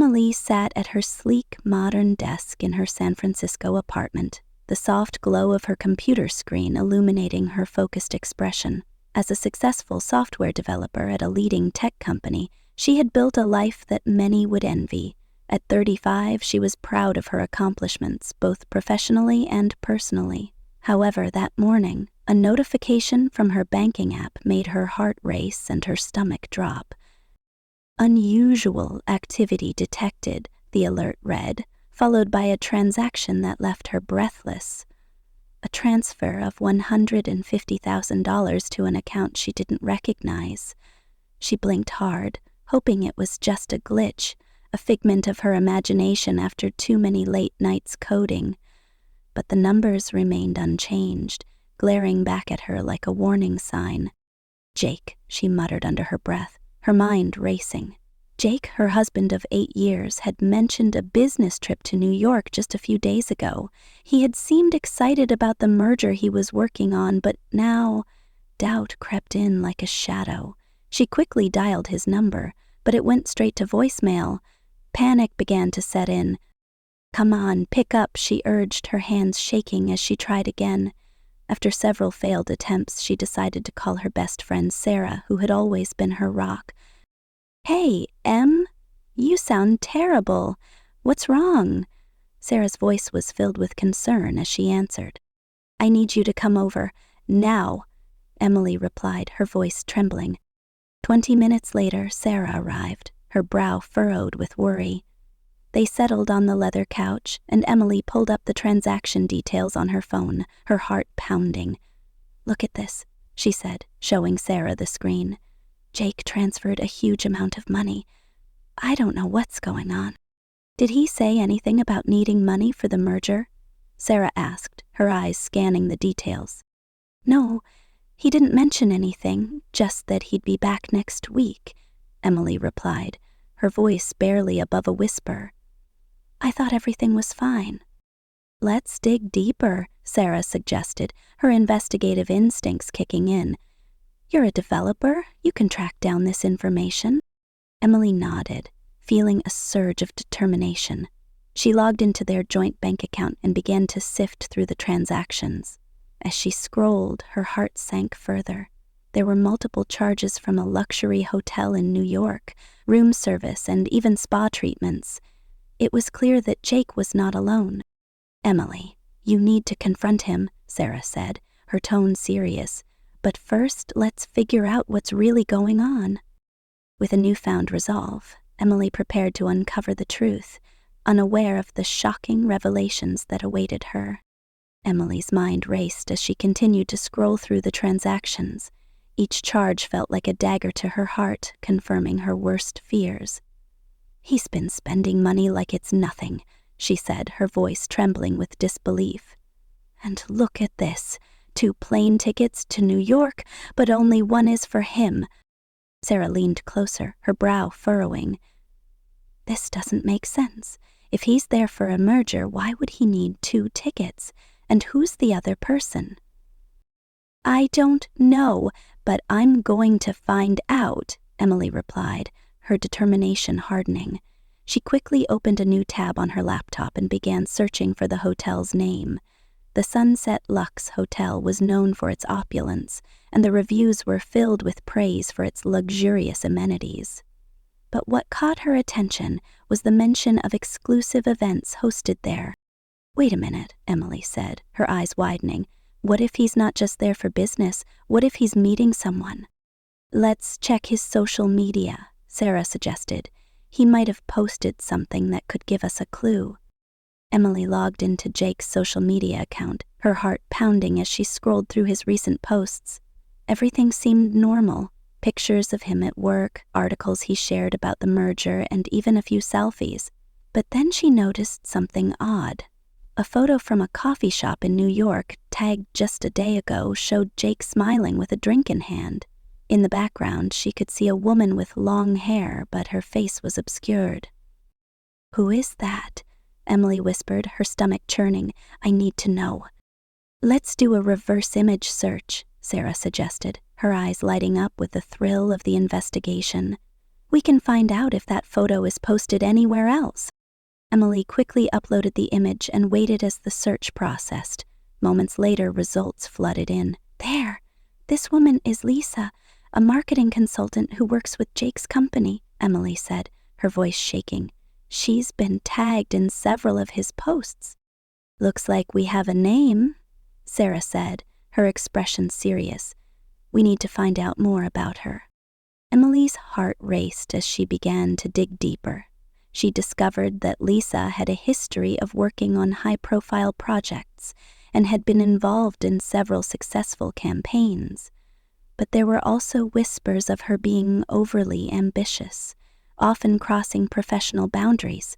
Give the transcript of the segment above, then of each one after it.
Emily sat at her sleek, modern desk in her San Francisco apartment, the soft glow of her computer screen illuminating her focused expression. As a successful software developer at a leading tech company, she had built a life that many would envy. At 35, she was proud of her accomplishments, both professionally and personally. However, that morning, a notification from her banking app made her heart race and her stomach drop. "Unusual activity detected," the alert read, followed by a transaction that left her breathless. A transfer of $150,000 to an account she didn't recognize. She blinked hard, hoping it was just a glitch, a figment of her imagination after too many late nights coding. But the numbers remained unchanged, glaring back at her like a warning sign. "Jake," she muttered under her breath, her mind racing. Jake, her husband of 8 years, had mentioned a business trip to New York just a few days ago. He had seemed excited about the merger he was working on, but now doubt crept in like a shadow. She quickly dialed his number, but it went straight to voicemail. Panic began to set in. "Come on, pick up," she urged, her hands shaking as she tried again. After several failed attempts, she decided to call her best friend Sarah, who had always been her rock. "Hey, Em, you sound terrible. What's wrong?" Sarah's voice was filled with concern as she answered. "I need you to come over, now," Emily replied, her voice trembling. 20 minutes later, Sarah arrived, her brow furrowed with worry. They settled on the leather couch, and Emily pulled up the transaction details on her phone, her heart pounding. "Look at this," she said, showing Sarah the screen. "Jake transferred a huge amount of money. I don't know what's going on." "Did he say anything about needing money for the merger?" Sarah asked, her eyes scanning the details. "No, he didn't mention anything, just that he'd be back next week," Emily replied, her voice barely above a whisper. "I thought everything was fine." "Let's dig deeper," Sarah suggested, her investigative instincts kicking in. "You're a developer. You can track down this information." Emily nodded, feeling a surge of determination. She logged into their joint bank account and began to sift through the transactions. As she scrolled, her heart sank further. There were multiple charges from a luxury hotel in New York, room service, and even spa treatments. It was clear that Jake was not alone. "Emily, you need to confront him," Sarah said, her tone serious. "But first, let's figure out what's really going on." With a newfound resolve, Emily prepared to uncover the truth, unaware of the shocking revelations that awaited her. Emily's mind raced as she continued to scroll through the transactions. Each charge felt like a dagger to her heart, confirming her worst fears. "He's been spending money like it's nothing," she said, her voice trembling with disbelief. "And look at this. 2 plane tickets to New York, but only one is for him." Sarah leaned closer, her brow furrowing. "This doesn't make sense. If he's there for a merger, why would he need 2 tickets? And who's the other person?" "I don't know, but I'm going to find out," Emily replied, her determination hardening. She quickly opened a new tab on her laptop and began searching for the hotel's name. The Sunset Lux Hotel was known for its opulence, and the reviews were filled with praise for its luxurious amenities. But what caught her attention was the mention of exclusive events hosted there. "Wait a minute," Emily said, her eyes widening. "What if he's not just there for business? What if he's meeting someone?" "Let's check his social media," Sarah suggested. "He might have posted something that could give us a clue." Emily logged into Jake's social media account, her heart pounding as she scrolled through his recent posts. Everything seemed normal. Pictures of him at work, articles he shared about the merger, and even a few selfies. But then she noticed something odd. A photo from a coffee shop in New York, tagged just a day ago, showed Jake smiling with a drink in hand. In the background, she could see a woman with long hair, but her face was obscured. "Who is that?" Emily whispered, her stomach churning. "I need to know." "Let's do a reverse image search," Sarah suggested, her eyes lighting up with the thrill of the investigation. We can find out if that photo is posted anywhere else. Emily quickly uploaded the image and waited as the search processed. Moments later, results flooded in. There! This woman is Lisa, a marketing consultant who works with Jake's company, Emily said, her voice shaking. She's been tagged in several of his posts. Looks like we have a name, Sarah said, her expression serious. We need to find out more about her. Emily's heart raced as she began to dig deeper. She discovered that Lisa had a history of working on high-profile projects and had been involved in several successful campaigns. But there were also whispers of her being overly ambitious, often crossing professional boundaries.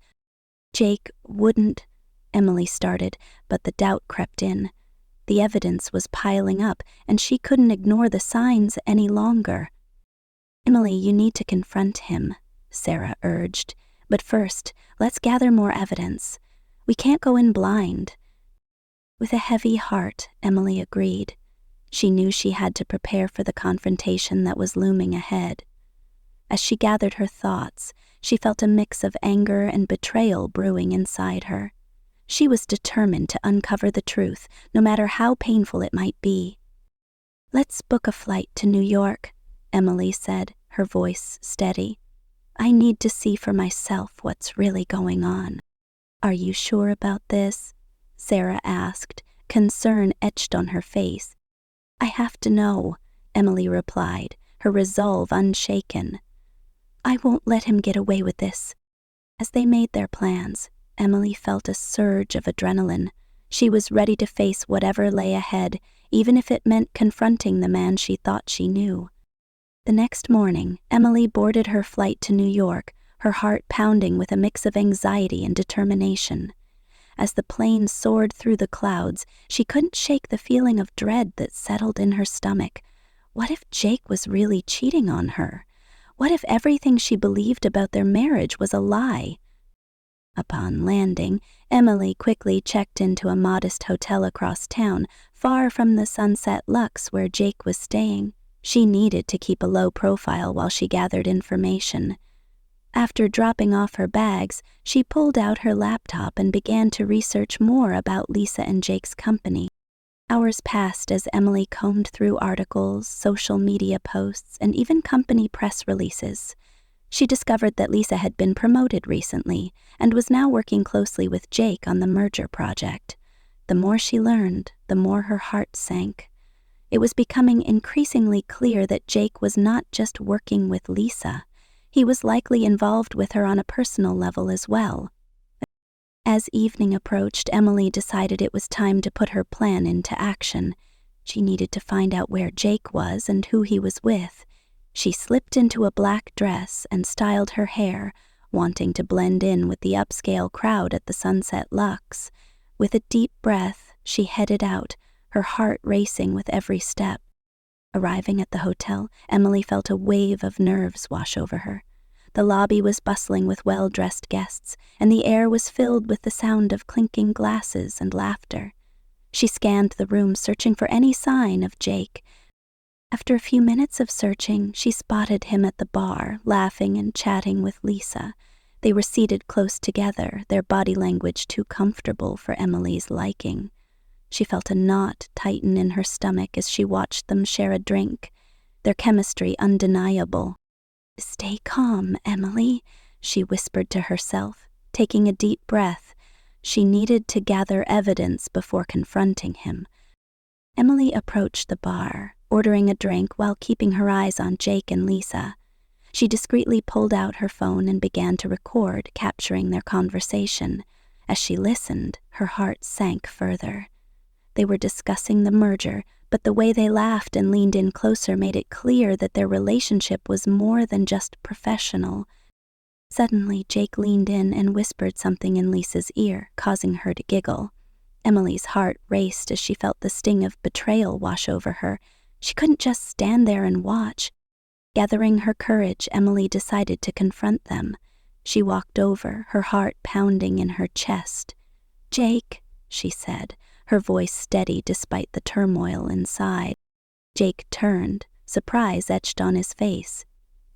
Jake wouldn't, Emily started, but the doubt crept in. The evidence was piling up, and she couldn't ignore the signs any longer. Emily, you need to confront him, Sarah urged. But first, let's gather more evidence. We can't go in blind. With a heavy heart, Emily agreed. She knew she had to prepare for the confrontation that was looming ahead. As she gathered her thoughts, she felt a mix of anger and betrayal brewing inside her. She was determined to uncover the truth, no matter how painful it might be. Let's book a flight to New York, Emily said, her voice steady. I need to see for myself what's really going on. Are you sure about this? Sarah asked, concern etched on her face. I have to know, Emily replied, her resolve unshaken. I won't let him get away with this. As they made their plans, Emily felt a surge of adrenaline. She was ready to face whatever lay ahead, even if it meant confronting the man she thought she knew. The next morning, Emily boarded her flight to New York, her heart pounding with a mix of anxiety and determination. As the plane soared through the clouds, she couldn't shake the feeling of dread that settled in her stomach. What if Jake was really cheating on her? What if everything she believed about their marriage was a lie? Upon landing, Emily quickly checked into a modest hotel across town, far from the Sunset Lux where Jake was staying. She needed to keep a low profile while she gathered information. After dropping off her bags, she pulled out her laptop and began to research more about Lisa and Jake's company. Hours passed as Emily combed through articles, social media posts, and even company press releases. She discovered that Lisa had been promoted recently and was now working closely with Jake on the merger project. The more she learned, the more her heart sank. It was becoming increasingly clear that Jake was not just working with Lisa. He was likely involved with her on a personal level as well. As evening approached, Emily decided it was time to put her plan into action. She needed to find out where Jake was and who he was with. She slipped into a black dress and styled her hair, wanting to blend in with the upscale crowd at the Sunset Lux. With a deep breath, she headed out, her heart racing with every step. Arriving at the hotel, Emily felt a wave of nerves wash over her. The lobby was bustling with well-dressed guests, and the air was filled with the sound of clinking glasses and laughter. She scanned the room, searching for any sign of Jake. After a few minutes of searching, she spotted him at the bar, laughing and chatting with Lisa. They were seated close together, their body language too comfortable for Emily's liking. She felt a knot tighten in her stomach as she watched them share a drink, their chemistry undeniable. "Stay calm, Emily," she whispered to herself, taking a deep breath. She needed to gather evidence before confronting him. Emily approached the bar, ordering a drink while keeping her eyes on Jake and Lisa. She discreetly pulled out her phone and began to record, capturing their conversation. As she listened, her heart sank further. They were discussing the merger, but the way they laughed and leaned in closer made it clear that their relationship was more than just professional. Suddenly, Jake leaned in and whispered something in Lisa's ear, causing her to giggle. Emily's heart raced as she felt the sting of betrayal wash over her. She couldn't just stand there and watch. Gathering her courage, Emily decided to confront them. She walked over, her heart pounding in her chest. "Jake," she said, her voice steady despite the turmoil inside. Jake turned, surprise etched on his face.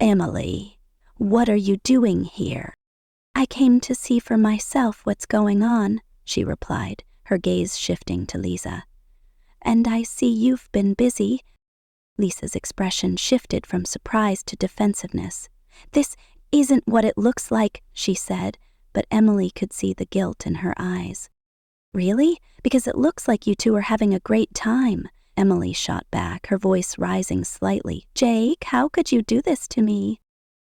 "Emily, What are you doing here?" "I came to see for myself what's going on," she replied, her gaze shifting to Lisa. "And I see you've been busy." Lisa's expression shifted from surprise to defensiveness. "This isn't what it looks like," she said, but Emily could see the guilt in her eyes. "Really? Because it looks like you two are having a great time," Emily shot back, her voice rising slightly. "Jake, how could you do this to me?"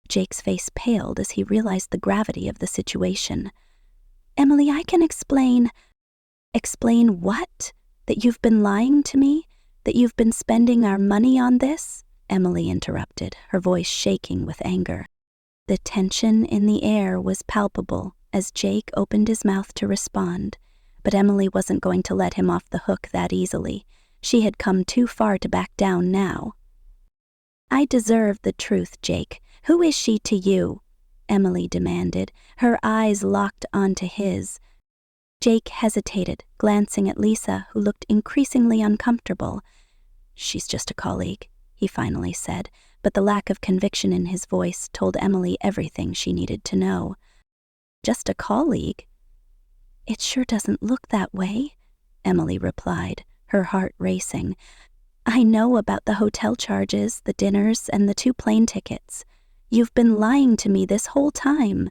Jake's face paled as he realized the gravity of the situation. "Emily, I can explain." "Explain what? That you've been lying to me? That you've been spending our money on this?" Emily interrupted, her voice shaking with anger. The tension in the air was palpable as Jake opened his mouth to respond, but Emily wasn't going to let him off the hook that easily. She had come too far to back down now. "I deserve the truth, Jake. Who is she to you?" Emily demanded, her eyes locked onto his. Jake hesitated, glancing at Lisa, who looked increasingly uncomfortable. "She's just a colleague," he finally said, but the lack of conviction in his voice told Emily everything she needed to know. "Just a colleague?" "It sure doesn't look that way," Emily replied, her heart racing. "I know about the hotel charges, the dinners, and the 2 plane tickets. You've been lying to me this whole time."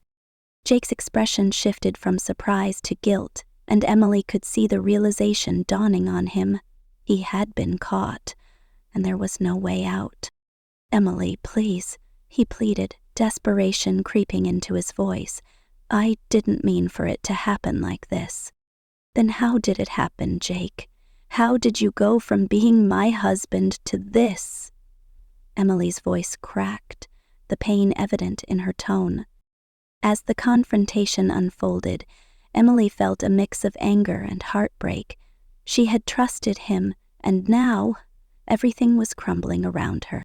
Jake's expression shifted from surprise to guilt, and Emily could see the realization dawning on him. He had been caught, and there was no way out. "Emily, please," he pleaded, desperation creeping into his voice. "I didn't mean for it to happen like this." "Then how did it happen, Jake? How did you go from being my husband to this?" Emily's voice cracked, the pain evident in her tone. As the confrontation unfolded, Emily felt a mix of anger and heartbreak. She had trusted him, and now everything was crumbling around her.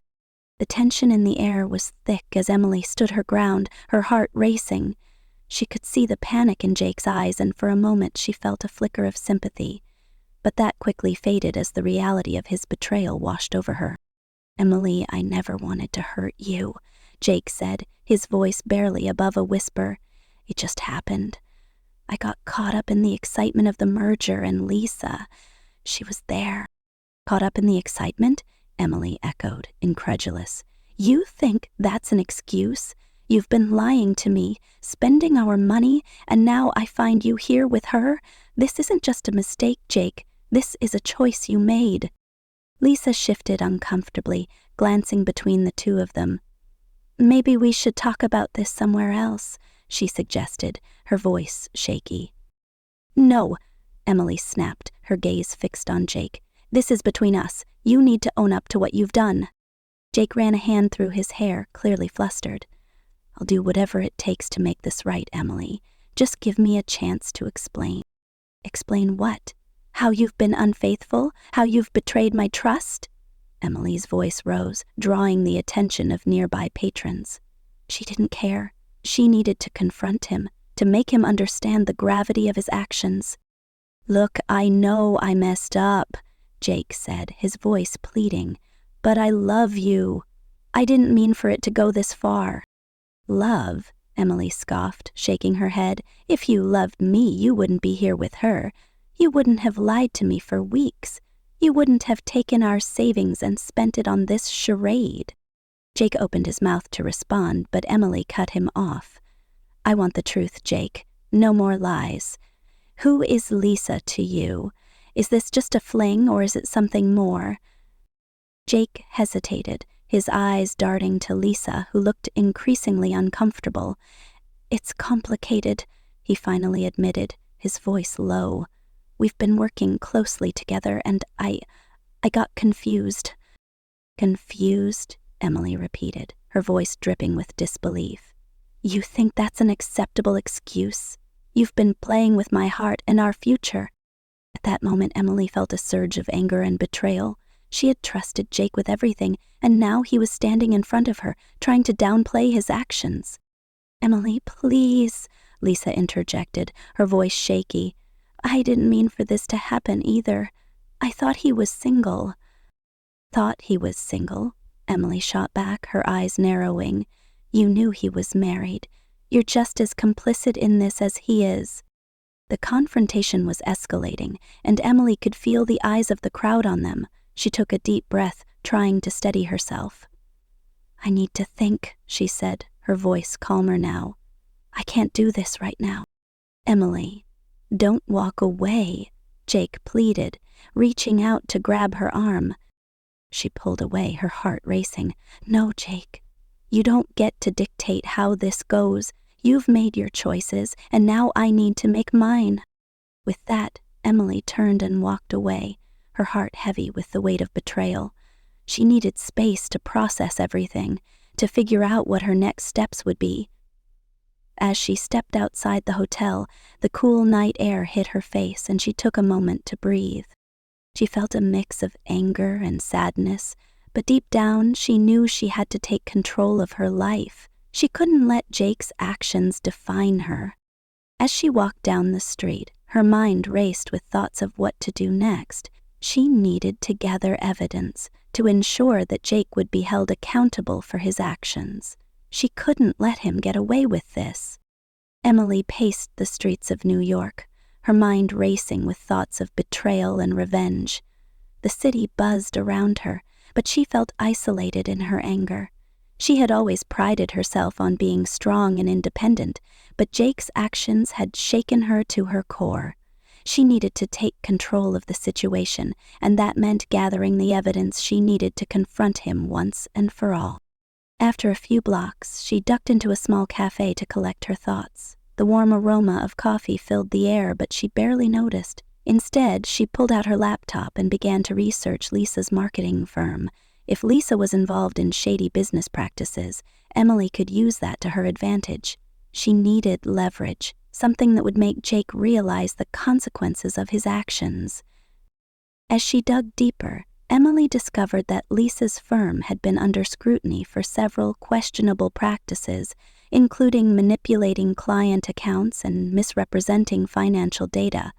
The tension in the air was thick as Emily stood her ground, her heart racing. She could see the panic in Jake's eyes, and for a moment she felt a flicker of sympathy. But that quickly faded as the reality of his betrayal washed over her. "Emily, I never wanted to hurt you," Jake said, his voice barely above a whisper. "It just happened. I got caught up in the excitement of the merger, and Lisa, she was there." "Caught up in the excitement?" Emily echoed, incredulous. "You think that's an excuse? You've been lying to me, spending our money, and now I find you here with her? This isn't just a mistake, Jake. This is a choice you made." Lisa shifted uncomfortably, glancing between the two of them. "Maybe we should talk about this somewhere else," she suggested, her voice shaky. "No," Emily snapped, her gaze fixed on Jake. "This is between us. You need to own up to what you've done." Jake ran a hand through his hair, clearly flustered. "I'll do whatever it takes to make this right, Emily. Just give me a chance to explain." "Explain what? How you've been unfaithful? How you've betrayed my trust?" Emily's voice rose, drawing the attention of nearby patrons. She didn't care. She needed to confront him, to make him understand the gravity of his actions. "Look, I know I messed up," Jake said, his voice pleading, "but I love you. I didn't mean for it to go this far." "Love?" Emily scoffed, shaking her head. "If you loved me, you wouldn't be here with her. You wouldn't have lied to me for weeks. You wouldn't have taken our savings and spent it on this charade." Jake opened his mouth to respond, but Emily cut him off. "I want the truth, Jake. No more lies. Who is Lisa to you? Is this just a fling, or is it something more?" Jake hesitated, his eyes darting to Lisa, who looked increasingly uncomfortable. "It's complicated," he finally admitted, his voice low. "We've been working closely together, and I got confused." "Confused?" Emily repeated, her voice dripping with disbelief. "You think that's an acceptable excuse? You've been playing with my heart and our future." At that moment, Emily felt a surge of anger and betrayal. She had trusted Jake with everything, and now he was standing in front of her, trying to downplay his actions. "Emily, please," Lisa interjected, her voice shaky. "I didn't mean for this to happen either. I thought he was single." "Thought he was single?" Emily shot back, her eyes narrowing. You knew he was married. You're just as complicit in this as he is." The confrontation was escalating, and Emily could feel the eyes of the crowd on them. She took a deep breath, trying to steady herself. "I need to think," she said, her voice calmer now. "I can't do this right now." "Emily, don't walk away," Jake pleaded, reaching out to grab her arm. She pulled away, her heart racing. "No, Jake. You don't get to dictate how this goes. You've made your choices, and now I need to make mine." With that, Emily turned and walked away, her heart heavy with the weight of betrayal. She needed space to process everything, to figure out what her next steps would be. As she stepped outside the hotel, the cool night air hit her face and she took a moment to breathe. She felt a mix of anger and sadness, but deep down she knew she had to take control of her life. She couldn't let Jake's actions define her. As she walked down the street, her mind raced with thoughts of what to do next. She needed to gather evidence to ensure that Jake would be held accountable for his actions. She couldn't let him get away with this. Emily paced the streets of New York, her mind racing with thoughts of betrayal and revenge. The city buzzed around her, but she felt isolated in her anger. She had always prided herself on being strong and independent, but Jake's actions had shaken her to her core. She needed to take control of the situation, and that meant gathering the evidence she needed to confront him once and for all. After a few blocks, she ducked into a small cafe to collect her thoughts. The warm aroma of coffee filled the air, but she barely noticed. Instead, she pulled out her laptop and began to research Lisa's marketing firm. If Lisa was involved in shady business practices, Emily could use that to her advantage. She needed leverage, something that would make Jake realize the consequences of his actions. As she dug deeper, Emily discovered that Lisa's firm had been under scrutiny for several questionable practices, including manipulating client accounts and misrepresenting financial data.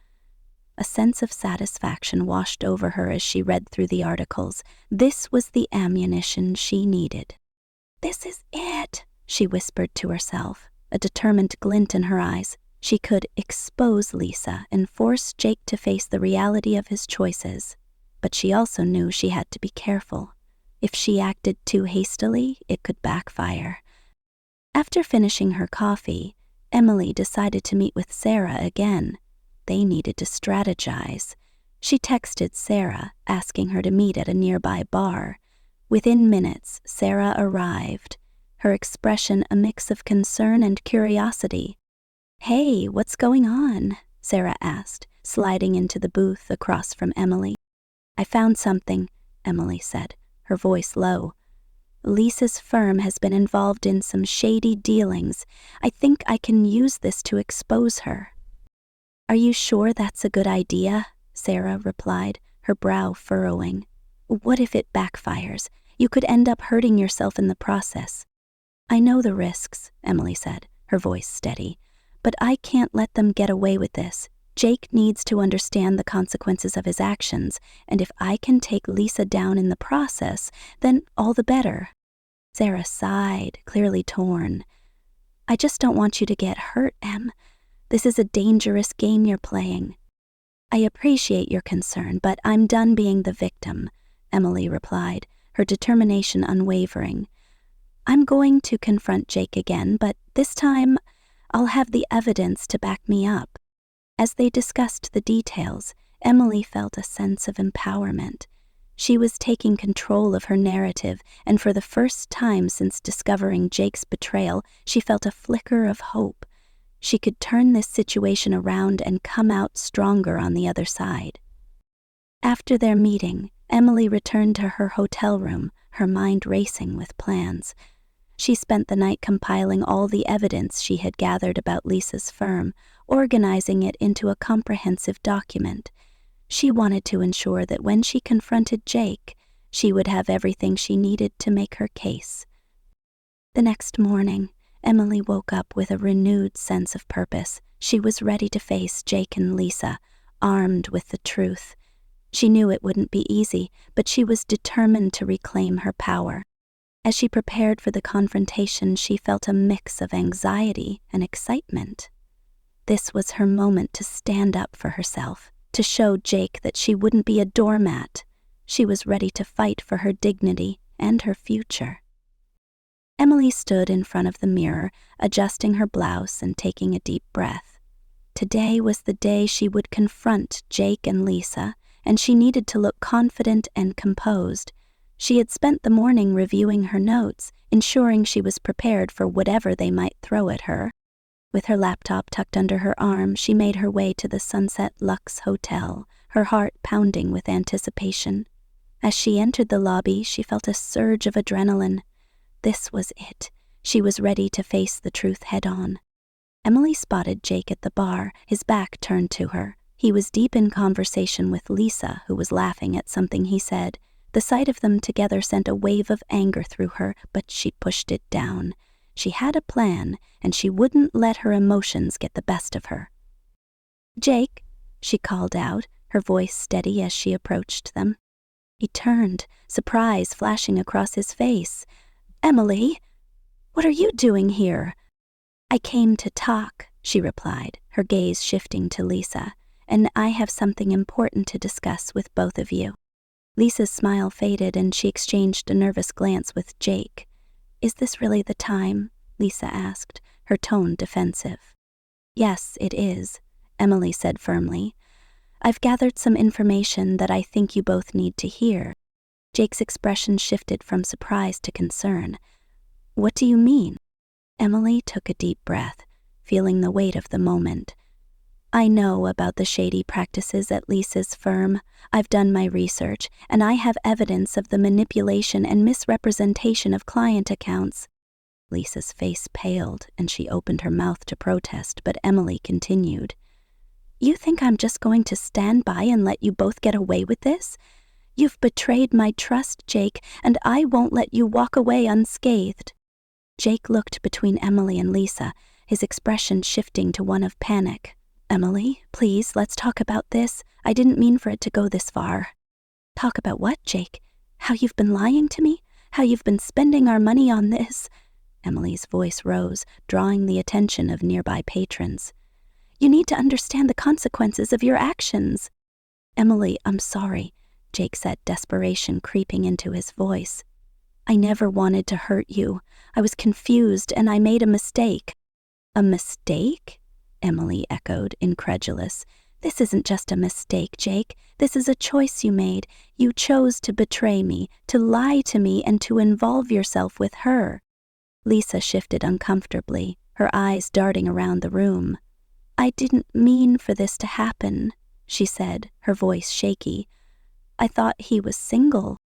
A sense of satisfaction washed over her as she read through the articles. This was the ammunition she needed. "This is it," she whispered to herself, a determined glint in her eyes. She could expose Lisa and force Jake to face the reality of his choices. But she also knew she had to be careful. If she acted too hastily, it could backfire. After finishing her coffee, Emily decided to meet with Sarah again. They needed to strategize. She texted Sarah, asking her to meet at a nearby bar. Within minutes, Sarah arrived, her expression a mix of concern and curiosity. "Hey, what's going on?" Sarah asked, sliding into the booth across from Emily. "I found something," Emily said, her voice low. "Lisa's firm has been involved in some shady dealings. I think I can use this to expose her." "Are you sure that's a good idea?" Sarah replied, her brow furrowing. "What if it backfires? You could end up hurting yourself in the process." "I know the risks," Emily said, her voice steady, "but I can't let them get away with this. Jake needs to understand the consequences of his actions, and if I can take Lisa down in the process, then all the better." Sarah sighed, clearly torn. "I just don't want you to get hurt, Em. This is a dangerous game you're playing." "I appreciate your concern, but I'm done being the victim," Emily replied, her determination unwavering. "I'm going to confront Jake again, but this time I'll have the evidence to back me up." As they discussed the details, Emily felt a sense of empowerment. She was taking control of her narrative, and for the first time since discovering Jake's betrayal, she felt a flicker of hope. She could turn this situation around and come out stronger on the other side. After their meeting, Emily returned to her hotel room, her mind racing with plans. She spent the night compiling all the evidence she had gathered about Lisa's firm, organizing it into a comprehensive document. She wanted to ensure that when she confronted Jake, she would have everything she needed to make her case. The next morning, Emily woke up with a renewed sense of purpose. She was ready to face Jake and Lisa, armed with the truth. She knew it wouldn't be easy, but she was determined to reclaim her power. As she prepared for the confrontation, she felt a mix of anxiety and excitement. This was her moment to stand up for herself, to show Jake that she wouldn't be a doormat. She was ready to fight for her dignity and her future. Emily stood in front of the mirror, adjusting her blouse and taking a deep breath. Today was the day she would confront Jake and Lisa, and she needed to look confident and composed. She had spent the morning reviewing her notes, ensuring she was prepared for whatever they might throw at her. With her laptop tucked under her arm, she made her way to the Sunset Lux Hotel, her heart pounding with anticipation. As she entered the lobby, she felt a surge of adrenaline. This was it. She was ready to face the truth head-on. Emily spotted Jake at the bar, his back turned to her. He was deep in conversation with Lisa, who was laughing at something he said. The sight of them together sent a wave of anger through her, but she pushed it down. She had a plan, and she wouldn't let her emotions get the best of her. "Jake," she called out, her voice steady as she approached them. He turned, surprise flashing across his face. "Emily, what are you doing here?" "I came to talk," she replied, her gaze shifting to Lisa, "and I have something important to discuss with both of you." Lisa's smile faded and she exchanged a nervous glance with Jake. "Is this really the time?" Lisa asked, her tone defensive. "Yes, it is," Emily said firmly. "I've gathered some information that I think you both need to hear." Jake's expression shifted from surprise to concern. "What do you mean?" Emily took a deep breath, feeling the weight of the moment. "I know about the shady practices at Lisa's firm. I've done my research, and I have evidence of the manipulation and misrepresentation of client accounts." Lisa's face paled, and she opened her mouth to protest, but Emily continued. "You think I'm just going to stand by and let you both get away with this? You've betrayed my trust, Jake, and I won't let you walk away unscathed." Jake looked between Emily and Lisa, his expression shifting to one of panic. "Emily, please, let's talk about this. I didn't mean for it to go this far." "Talk about what, Jake? How you've been lying to me? How you've been spending our money on this?" Emily's voice rose, drawing the attention of nearby patrons. "You need to understand the consequences of your actions." "Emily, I'm sorry," Jake said, desperation creeping into his voice. "I never wanted to hurt you. I was confused and I made a mistake." "A mistake?" Emily echoed, incredulous. "This isn't just a mistake, Jake. This is a choice you made. You chose to betray me, to lie to me, and to involve yourself with her." Lisa shifted uncomfortably, her eyes darting around the room. "I didn't mean for this to happen," she said, her voice shaky. "I thought he was single."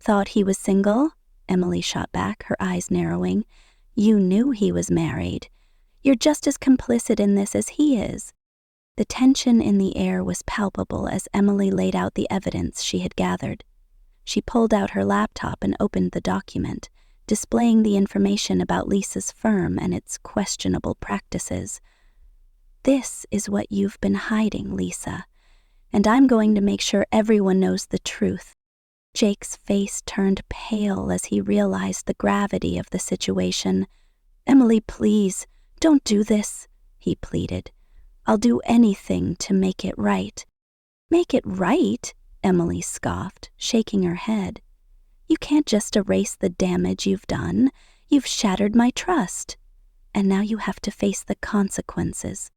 "Thought he was single?" Emily shot back, her eyes narrowing. "You knew he was married. You're just as complicit in this as he is." The tension in the air was palpable as Emily laid out the evidence she had gathered. She pulled out her laptop and opened the document, displaying the information about Lisa's firm and its questionable practices. "This is what you've been hiding, Lisa, and I'm going to make sure everyone knows the truth." Jake's face turned pale as he realized the gravity of the situation. "Emily, please, don't do this," he pleaded. "I'll do anything to make it right." "Make it right?" Emily scoffed, shaking her head. "You can't just erase the damage you've done. You've shattered my trust. And now you have to face the consequences."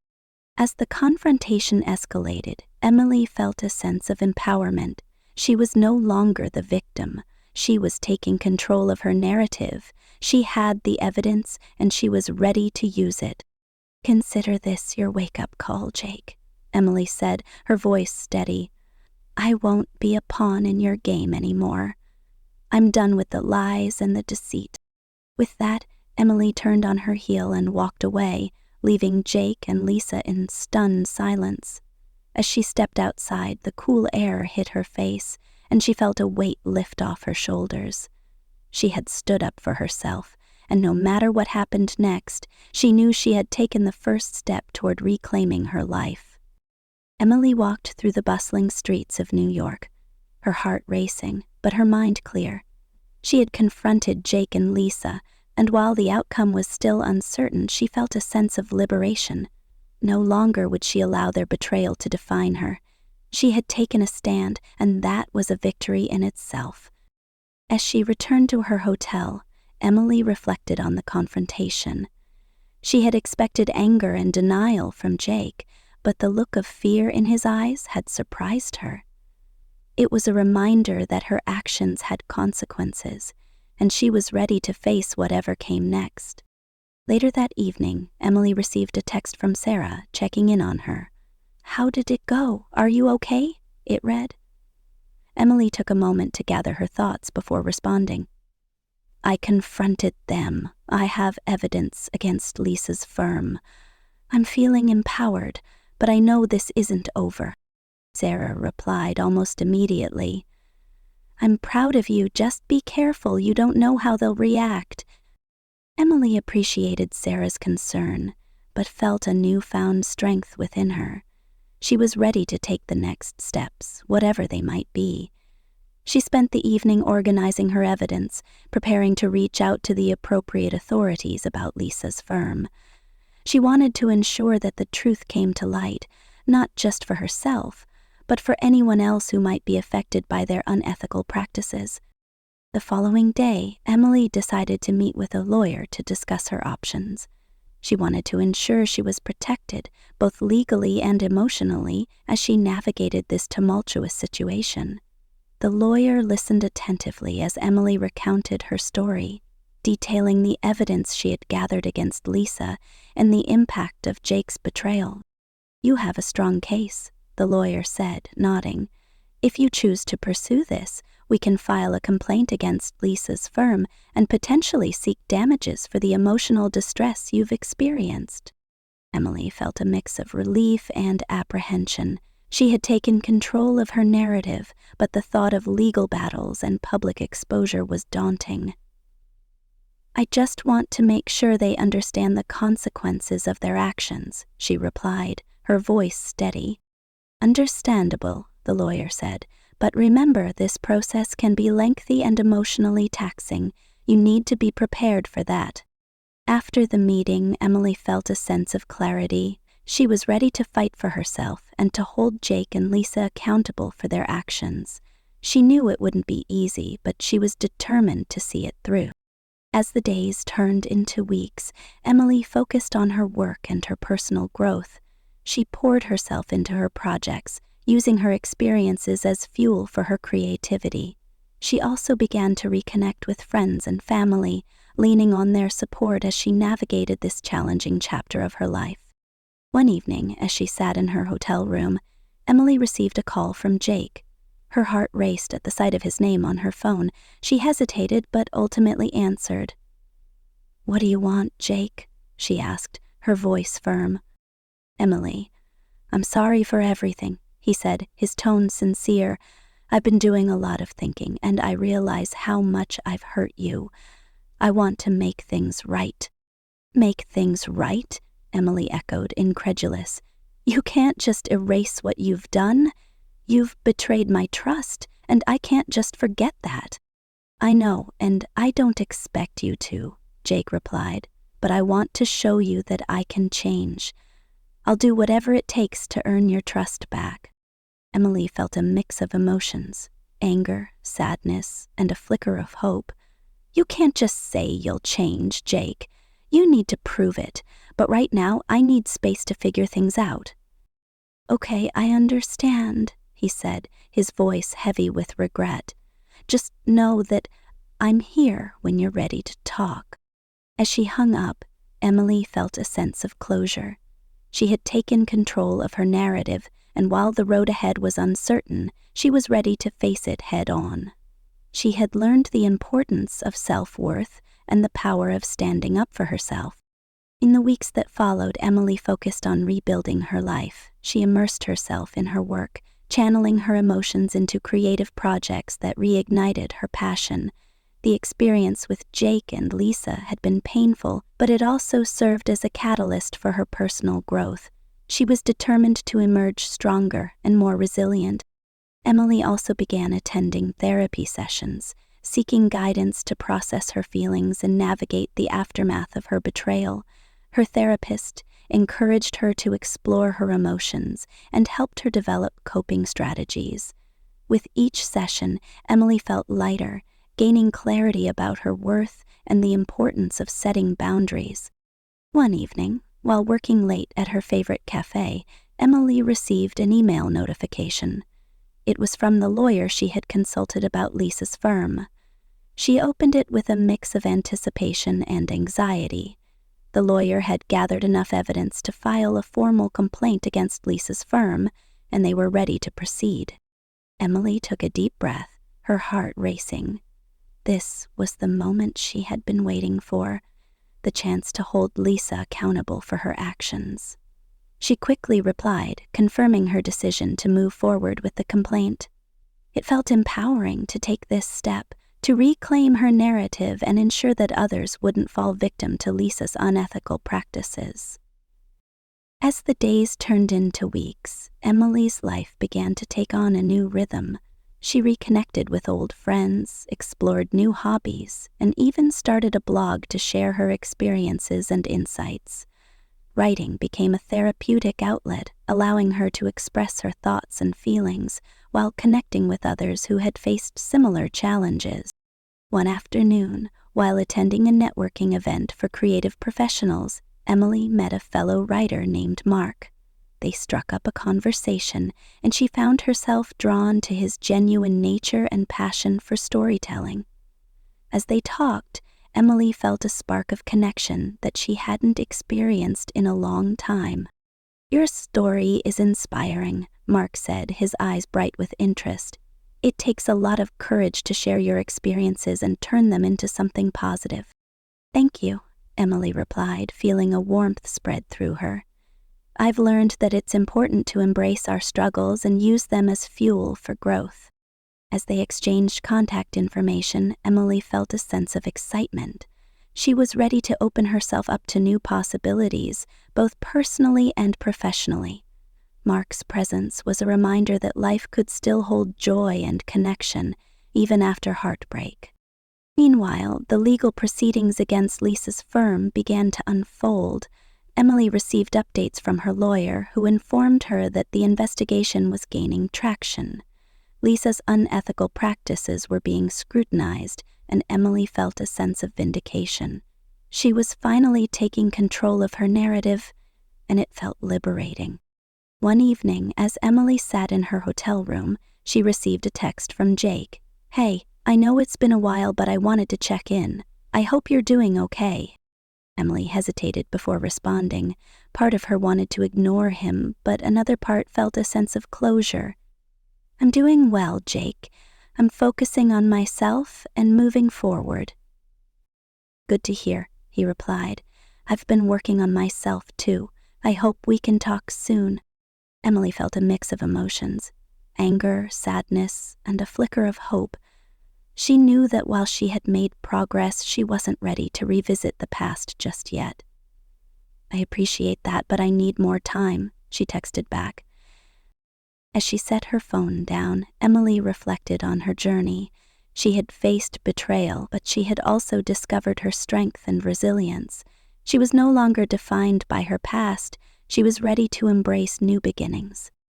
As the confrontation escalated, Emily felt a sense of empowerment. She was no longer the victim. She was taking control of her narrative. She had the evidence, and she was ready to use it. "Consider this your wake-up call, Jake," Emily said, her voice steady. "I won't be a pawn in your game anymore. I'm done with the lies and the deceit." With that, Emily turned on her heel and walked away, leaving Jake and Lisa in stunned silence. As she stepped outside, the cool air hit her face, and she felt a weight lift off her shoulders. She had stood up for herself, and no matter what happened next, she knew she had taken the first step toward reclaiming her life. Emily walked through the bustling streets of New York, her heart racing, but her mind clear. She had confronted Jake and Lisa, and while the outcome was still uncertain, she felt a sense of liberation. No longer would she allow their betrayal to define her. She had taken a stand, and that was a victory in itself. As she returned to her hotel, Emily reflected on the confrontation. She had expected anger and denial from Jake, but the look of fear in his eyes had surprised her. It was a reminder that her actions had consequences, and she was ready to face whatever came next. Later that evening, Emily received a text from Sarah checking in on her. "How did it go? Are you okay?" it read. Emily took a moment to gather her thoughts before responding. "I confronted them. I have evidence against Lisa's firm. I'm feeling empowered, but I know this isn't over," Sarah replied almost immediately. "I'm proud of you. Just be careful. You don't know how they'll react." Emily appreciated Sarah's concern, but felt a newfound strength within her. She was ready to take the next steps, whatever they might be. She spent the evening organizing her evidence, preparing to reach out to the appropriate authorities about Lisa's firm. She wanted to ensure that the truth came to light, not just for herself, but for anyone else who might be affected by their unethical practices. The following day, Emily decided to meet with a lawyer to discuss her options. She wanted to ensure she was protected, both legally and emotionally, as she navigated this tumultuous situation. The lawyer listened attentively as Emily recounted her story, detailing the evidence she had gathered against Lisa and the impact of Jake's betrayal. "You have a strong case," the lawyer said, nodding. "If you choose to pursue this, we can file a complaint against Lisa's firm and potentially seek damages for the emotional distress you've experienced." Emily felt a mix of relief and apprehension. She had taken control of her narrative, but the thought of legal battles and public exposure was daunting. "I just want to make sure they understand the consequences of their actions," she replied, her voice steady. "Understandable," the lawyer said, "but remember, this process can be lengthy and emotionally taxing. You need to be prepared for that." After the meeting, Emily felt a sense of clarity. She was ready to fight for herself and to hold Jake and Lisa accountable for their actions. She knew it wouldn't be easy, but she was determined to see it through. As the days turned into weeks, Emily focused on her work and her personal growth. She poured herself into her projects, using her experiences as fuel for her creativity. She also began to reconnect with friends and family, leaning on their support as she navigated this challenging chapter of her life. One evening, as she sat in her hotel room, Emily received a call from Jake. Her heart raced at the sight of his name on her phone. She hesitated, but ultimately answered. "What do you want, Jake?" she asked, her voice firm. "Emily, I'm sorry for everything," he said, his tone sincere. "I've been doing a lot of thinking, and I realize how much I've hurt you. I want to make things right." "Make things right?" Emily echoed, incredulous. "You can't just erase what you've done. You've betrayed my trust, and I can't just forget that." "I know, and I don't expect you to," Jake replied, "but I want to show you that I can change. I'll do whatever it takes to earn your trust back." Emily felt a mix of emotions, anger, sadness, and a flicker of hope. "You can't just say you'll change, Jake. You need to prove it, but right now I need space to figure things out." "Okay, I understand," he said, his voice heavy with regret. "Just know that I'm here when you're ready to talk." As she hung up, Emily felt a sense of closure. She had taken control of her narrative, and while the road ahead was uncertain, she was ready to face it head-on. She had learned the importance of self-worth and the power of standing up for herself. In the weeks that followed, Emily focused on rebuilding her life. She immersed herself in her work, channeling her emotions into creative projects that reignited her passion. The experience with Jake and Lisa had been painful, but it also served as a catalyst for her personal growth. She was determined to emerge stronger and more resilient. Emily also began attending therapy sessions, seeking guidance to process her feelings and navigate the aftermath of her betrayal. Her therapist encouraged her to explore her emotions and helped her develop coping strategies. With each session, Emily felt lighter, gaining clarity about her worth and the importance of setting boundaries. One evening, while working late at her favorite cafe, Emily received an email notification. It was from the lawyer she had consulted about Lisa's firm. She opened it with a mix of anticipation and anxiety. The lawyer had gathered enough evidence to file a formal complaint against Lisa's firm, and they were ready to proceed. Emily took a deep breath, her heart racing. This was the moment she had been waiting for, the chance to hold Lisa accountable for her actions. She quickly replied, confirming her decision to move forward with the complaint. It felt empowering to take this step, to reclaim her narrative and ensure that others wouldn't fall victim to Lisa's unethical practices. As the days turned into weeks, Emily's life began to take on a new rhythm. She reconnected with old friends, explored new hobbies, and even started a blog to share her experiences and insights. Writing became a therapeutic outlet, allowing her to express her thoughts and feelings while connecting with others who had faced similar challenges. One afternoon, while attending a networking event for creative professionals, Emily met a fellow writer named Mark. They struck up a conversation, and she found herself drawn to his genuine nature and passion for storytelling. As they talked, Emily felt a spark of connection that she hadn't experienced in a long time. "Your story is inspiring," Mark said, his eyes bright with interest. "It takes a lot of courage to share your experiences and turn them into something positive." "Thank you," Emily replied, feeling a warmth spread through her. "I've learned that it's important to embrace our struggles and use them as fuel for growth." As they exchanged contact information, Emily felt a sense of excitement. She was ready to open herself up to new possibilities, both personally and professionally. Mark's presence was a reminder that life could still hold joy and connection, even after heartbreak. Meanwhile, the legal proceedings against Lisa's firm began to unfold. Emily received updates from her lawyer, who informed her that the investigation was gaining traction. Lisa's unethical practices were being scrutinized, and Emily felt a sense of vindication. She was finally taking control of her narrative, and it felt liberating. One evening, as Emily sat in her hotel room, she received a text from Jake. "Hey, I know it's been a while, but I wanted to check in. I hope you're doing okay." Emily hesitated before responding. Part of her wanted to ignore him, but another part felt a sense of closure. "I'm doing well, Jake. I'm focusing on myself and moving forward." "Good to hear," he replied. "I've been working on myself too. I hope we can talk soon." Emily felt a mix of emotions: anger, sadness, and a flicker of hope. She knew that while she had made progress, she wasn't ready to revisit the past just yet. "I appreciate that, but I need more time," she texted back. As she set her phone down, Emily reflected on her journey. She had faced betrayal, but she had also discovered her strength and resilience. She was no longer defined by her past. She was ready to embrace new beginnings.